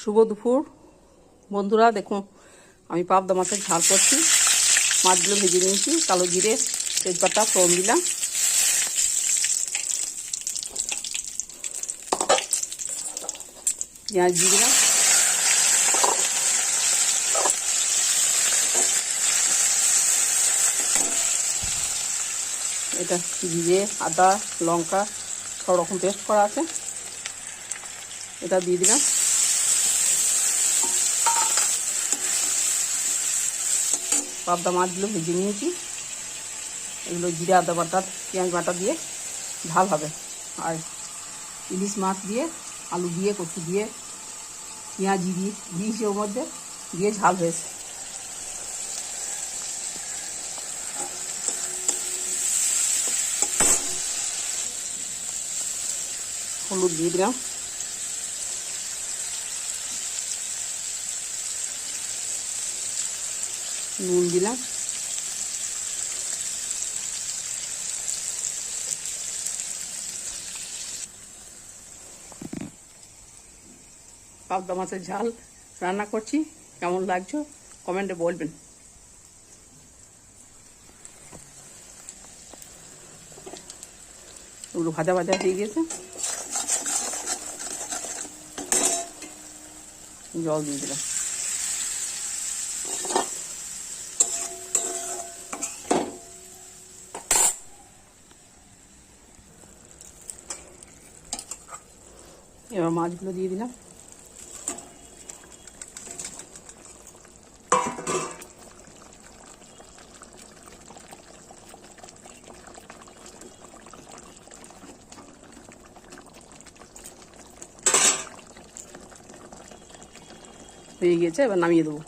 শুভ দুপুর বন্ধুরা। দেখুন আমি পাবদা মাছের ঝাল করছি। মাছগুলো ভেজে নিয়েছি, কালো জিরে তেজপাতা ফোড়ন দিলাম, পেঁয়াজ দিয়ে দিলাম, এটা জিরে আদা লঙ্কা সব রকম পেস্ট করা আছে, এটা দিয়ে দিলাম। পাবদা মাছগুলো ভেজে নিয়েছি, এগুলো জিরে আদা বাটা পেঁয়াজ বাটা দিয়ে ঝাল হবে। আর ইলিশ মাছ দিয়ে আলু দিয়ে কচু দিয়ে পেঁয়াজি দিয়ে দিয়েছি, ওর মধ্যে দিয়ে ঝাল হয়েছে। হলুদ দিয়ে দিলাম, নুন দিলাম, পাবদা মাছের ঝাল রান্না করছি। কেমন লাগছে কমেন্টে বলবেন। ওগুলো ভাজা ভাজা হয়ে গেছে, জল দিয়ে দিলাম। এবার মাছগুলো দিয়ে দিলাম। হয়ে গেছে, এবার নামিয়ে দেবো।